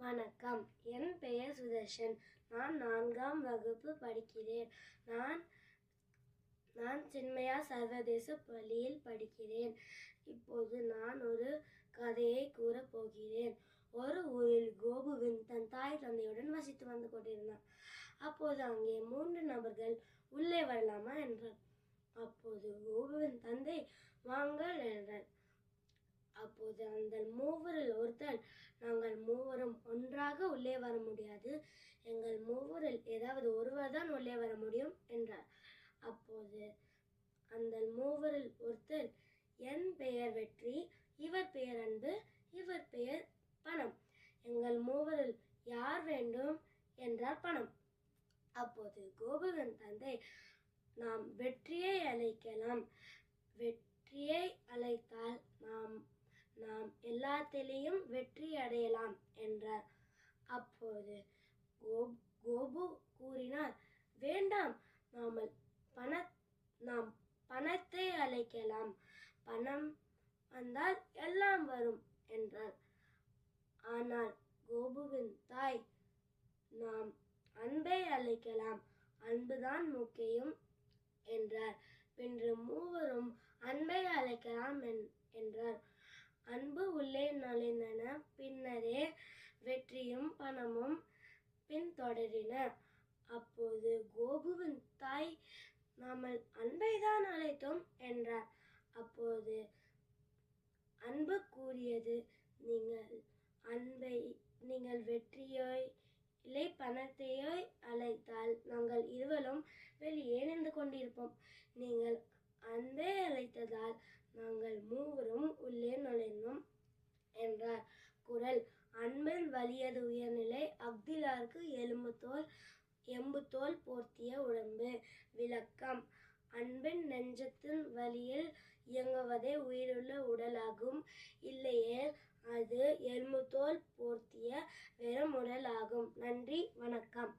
வணக்கம். என் பெயர் சுதர்ஷன். நான் 4ஆம் வகுப்பு படிக்கிறேன். நான் சின்மயா சர்வதேச பள்ளியில் படிக்கிறேன். இப்போது நான் ஒரு கதையை கூறப் போகிறேன். ஒரு ஊரில் கோபுவின் தன் தாய் தந்தையுடன் வசித்து வந்து கொண்டிருந்தான். அப்போது அங்கே 3 நபர்கள் உள்ளே வரலாமா என்றார். அப்போது கோபுவின் தந்தை வாங்கள் என்றார். அப்போது அந்த மூவரில் ஒருத்தர், நாங்கள் மூவரும் ஒன்றாக உள்ளே வர முடியாது, எங்கள் மூவரில் ஏதாவது ஒருவர் தான் உள்ளே வர முடியும் என்றார். அப்போது அந்த மூவரில் ஒருத்தர், என் பெயர் வெற்றி, இவர் பெயர் அன்பு, இவர் பெயர் பணம், எங்கள் மூவரில் யார் வேண்டும் என்றார் பணம். அப்போது கோபுவின் தந்தை, நாம் வெற்றியை அழைக்கலாம், வெற்றியை அழைத்தால் நாம் எல்லாத்திலையும் வெற்றி அடையலாம் என்றார். அப்போது கோபு கூறினார், வேண்டாம், நாம் பணத்தை அழைக்கலாம், பணம் வந்தால் எல்லாம் வரும் என்றார். ஆனால் கோபுவின் தாய், நாம் அன்பை அழைக்கலாம், அன்புதான் முக்கியம் என்றார். பின்பு மூவரும் அன்பை அழைக்கலாம் என்றார். அன்பு உள்ளே நுழைந்தன. பின்னரே வெற்றியும் பணமும் பின்தொடரின. அப்போது கோபுவின் தாய், நாம் அன்பைதான் அழைத்தோம் என்றார். அப்போது அன்பு கூறியது, நீங்கள் வெற்றியோ இல்லை பணத்தையோ அழைத்தால் நாங்கள் இருவரும் வெளியே நின்று கொண்டிருப்போம். நீங்கள் அன்பை அழைத்ததால் நாங்கள் மூவரும் உள்ளே நுழைந்தோம் என்றார். குறள். அன்பின் வலியது உயர்நிலை, அஃதிலார்க்கு எம்புதோல் போர்த்திய உடம்பு. விளக்கம். அன்பின் நெஞ்சத்தின் வலியில் இயங்குவதே உயிருள்ள உடலாகும். இல்லையேல் அது எலும்புதோல் போர்த்திய வெறும் உடல் ஆகும். நன்றி, வணக்கம்.